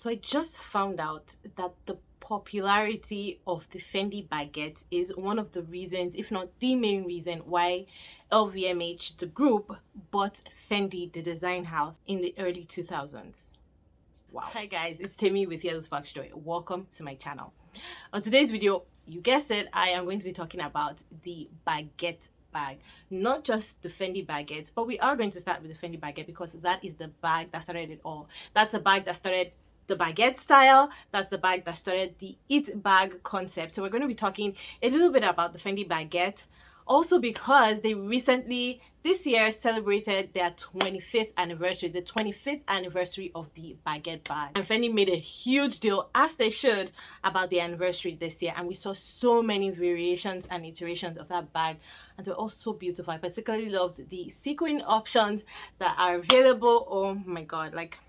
So I just found out that the popularity of the Fendi Baguette is one of the reasons, if not the main reason, why LVMH, the group, bought Fendi, the design house, in the early 2000s. Wow. Hi guys, it's Temi with YellowSparksJoy. Welcome to my channel. On today's video, you guessed it, I am going to be talking about the baguette bag. Not just the Fendi Baguette, but we are going to start with the Fendi Baguette because that is the bag that started it all. That's a bag that started the baguette style. That's the bag that started the it bag concept. So we're going to be talking a little bit about the Fendi Baguette. Also because they recently, this year, celebrated their 25th anniversary, the 25th anniversary of the baguette bag. And Fendi made a huge deal, as they should, about the anniversary this year. And we saw so many variations and iterations of that bag. And they're all so beautiful. I particularly loved the sequin options that are available. Oh my God, like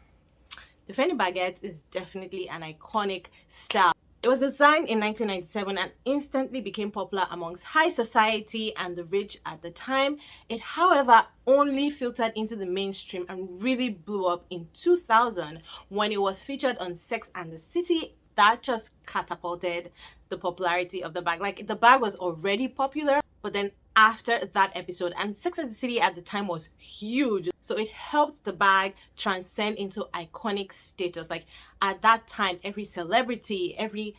the Fendi Baguette is definitely an iconic style. It was designed in 1997 and instantly became popular amongst high society and the rich at the time. It, however, only filtered into the mainstream and really blew up in 2000 when it was featured on Sex and the City. That just catapulted the popularity of the bag. Like, the bag was already popular, but then after that episode, and Sex and the City at the time was huge, so it helped the bag transcend into iconic status. Like, at that time, every celebrity, every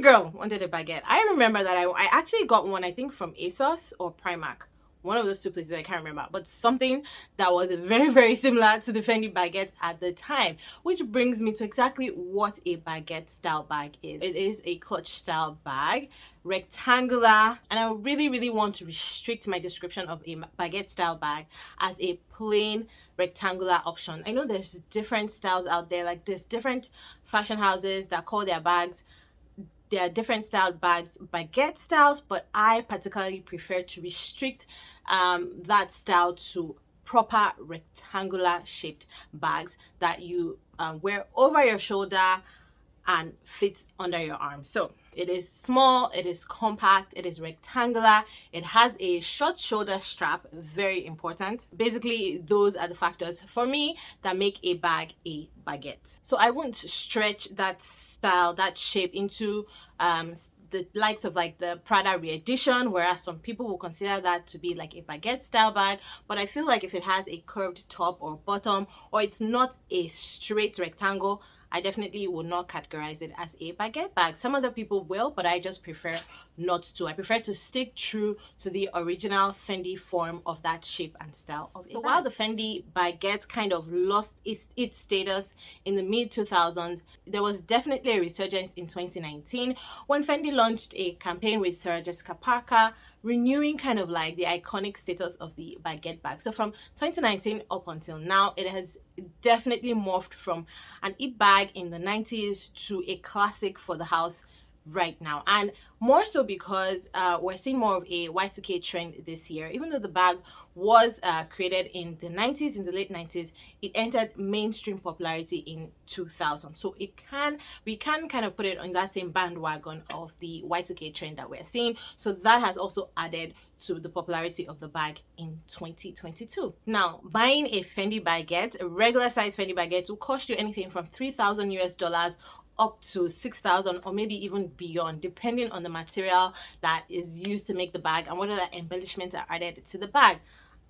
girl wanted a baguette. I remember that I actually got one, I think from ASOS or Primark, one of those two places, I can't remember, but something that was very, very similar to the Fendi Baguette at the time. Which brings me to exactly what a baguette style bag is. It is a clutch style bag, rectangular, and I really want to restrict my description of a baguette style bag as a plain rectangular option. I know there's different styles out there, like there's different fashion houses that call their bags, there are different styled bags, baguette styles, but I particularly prefer to restrict that style to proper rectangular shaped bags that you wear over your shoulder and fit under your arm. So it is small, it is compact, it is rectangular, it has a short shoulder strap, very important. Basically, those are the factors for me that make a bag a baguette. So I won't stretch that style, that shape into the likes of like the Prada re-edition, whereas some people will consider that to be like a baguette style bag. But I feel like if it has a curved top or bottom, or it's not a straight rectangle, I definitely would not categorize it as a baguette bag. Some other people will, but I just prefer not to. I prefer to stick true to the original Fendi form of that shape and style of So while the Fendi Baguette kind of lost its status in the mid-2000s, there was definitely a resurgence in 2019 when Fendi launched a campaign with Sarah Jessica Parker, renewing kind of like the iconic status of the baguette bag. So from 2019 up until now, it has definitely morphed from an it bag in the 90s to a classic for the house right now, and more so because we're seeing more of a Y2K trend this year. Even though the bag was created in the 90s, in the late 90s, it entered mainstream popularity in 2000. So we can kind of put it on that same bandwagon of the Y2K trend that we're seeing. So that has also added to the popularity of the bag in 2022. Now, buying a Fendi Baguette, a regular size Fendi Baguette, will cost you anything from $3,000 up to 6,000 or maybe even beyond, depending on the material that is used to make the bag and what other embellishments are added to the bag.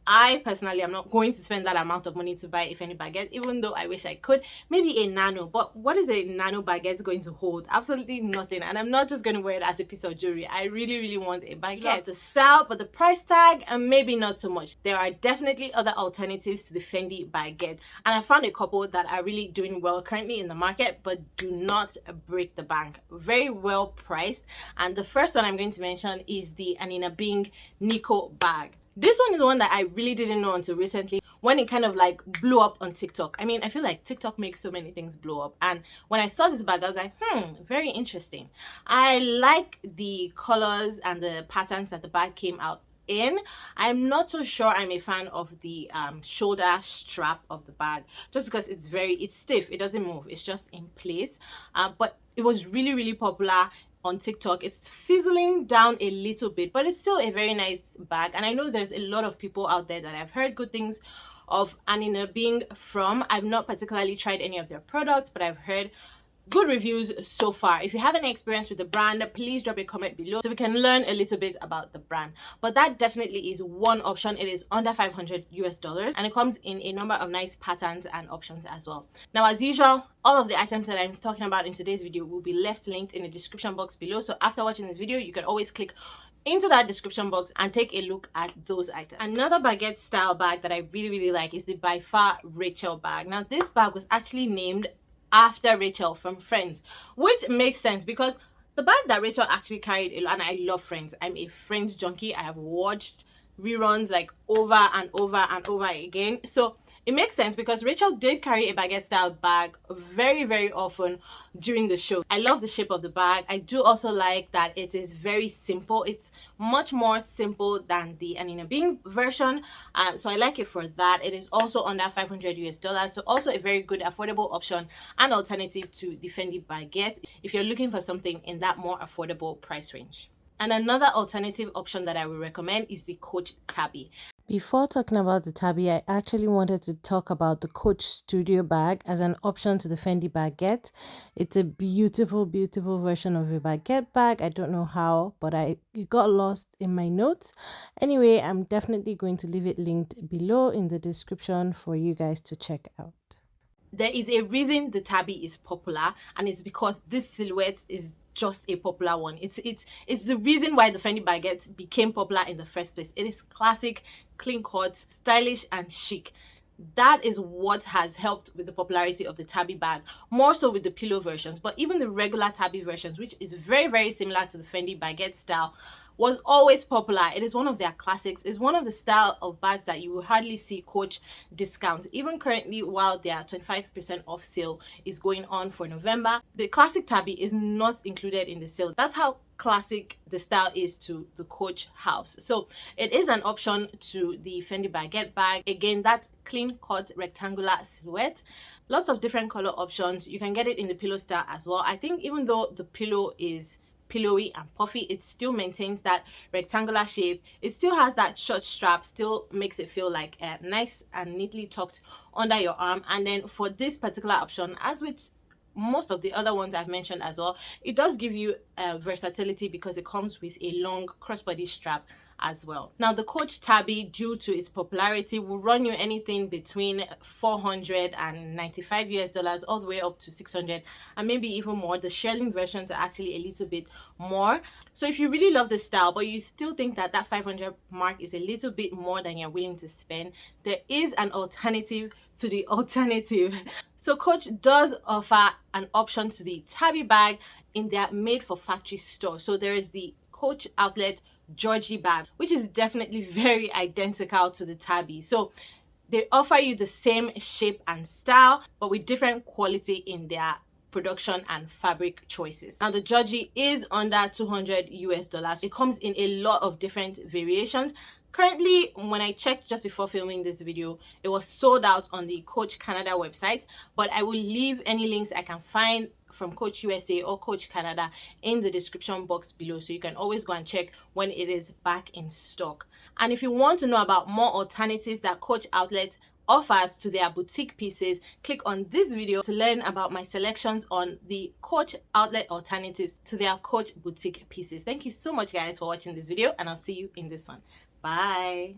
I personally am not going to spend that amount of money to buy a Fendi Baguette, even though I wish I could. Maybe a nano, but what is a nano baguette going to hold? Absolutely nothing. And I'm not just going to wear it as a piece of jewelry. I really want a baguette. The style, but the price tag, and maybe not so much. There are definitely other alternatives to the Fendi Baguette, and I found a couple that are really doing well currently in the market, but do not break the bank. Very well priced. And the first one I'm going to mention is the Anina Bing Nico bag. This one is the one that I really didn't know until recently, when it kind of like blew up on TikTok. I mean, I feel like TikTok makes so many things blow up. And when I saw this bag, I was like, very interesting. I like the colors and the patterns that the bag came out in. I'm not so sure I'm a fan of the shoulder strap of the bag, just because it's stiff. It doesn't move. It's just in place. But it was really popular on TikTok. It's fizzling down a little bit, but it's still a very nice bag. And I know there's a lot of people out there that I've heard good things of Anina being from. I've not particularly tried any of their products, but I've heard good reviews so far. If you have any experience with the brand, please drop a comment below so we can learn a little bit about the brand. But that definitely is one option. It is under $500 and it comes in a number of nice patterns and options as well. Now, as usual, all of the items that I'm talking about in today's video will be left linked in the description box below. So after watching this video, you can always click into that description box and take a look at those items. Another baguette style bag that I really like is the By Far Rachel bag. Now, this bag was actually named after Rachel from Friends, which makes sense because the bag that Rachel actually carried a lot, and I love Friends. I'm a Friends junkie. I have watched reruns like over and over again. So it makes sense because Rachel did carry a baguette style bag very often during the show. I love the shape of the bag. I do also like that it is very simple. It's much more simple than the Anina Bing version, so I like it for that. It is also under $500, so also a very good affordable option and alternative to the Fendi Baguette if you're looking for something in that more affordable price range. And another alternative option that I would recommend is the Coach Tabby. Before talking about the Tabby, I actually wanted to talk about the Coach Studio bag as an option to the Fendi Baguette. It's a beautiful version of a baguette bag. I don't know how, but it got lost in my notes. Anyway, I'm definitely going to leave it linked below in the description for you guys to check out. There is a reason the Tabby is popular, and it's because this silhouette is just a popular one. It's the reason why the Fendi Baguette became popular in the first place. It is classic, clean cut, stylish and chic. That is what has helped with the popularity of the Tabby bag, more so with the pillow versions. But even the regular Tabby versions, which is very similar to the Fendi Baguette style, was always popular. It is one of their classics. It's one of the style of bags that you will hardly see Coach discount. Even currently, while their 25% off sale is going on for November, the classic Tabby is not included in the sale. That's how classic the style is to the Coach house. So it is an option to the Fendi Baguette bag. Again, that clean cut rectangular silhouette. Lots of different color options. You can get it in the pillow style as well. I think even though the pillow is pillowy and puffy, it still maintains that rectangular shape. It still has that short strap, still makes it feel like nice and neatly tucked under your arm. And then for this particular option, as with most of the other ones I've mentioned as well, it does give you versatility because it comes with a long crossbody strap as well. Now, the Coach Tabby, due to its popularity, will run you anything between $495 all the way up to $600 and maybe even more. The shearling versions are actually a little bit more. So if you really love the style but you still think that that 500 mark is a little bit more than you're willing to spend, there is an alternative to the alternative. So Coach does offer an option to the Tabby bag in their made for factory store. So there is the Coach outlet Georgie bag, which is definitely very identical to the Tabby. So they offer you the same shape and style but with different quality in their production and fabric choices. Now, the Georgie is under $200. It comes in a lot of different variations. Currently, when I checked just before filming this video, it was sold out on the Coach Canada website, but I will leave any links I can find from Coach USA or Coach Canada in the description box below, so you can always go and check when it is back in stock. And if you want to know about more alternatives that Coach Outlet offers to their boutique pieces, click on this video to learn about my selections on the Coach Outlet alternatives to their Coach boutique pieces. Thank you so much guys for watching this video, and I'll see you in this one. Bye.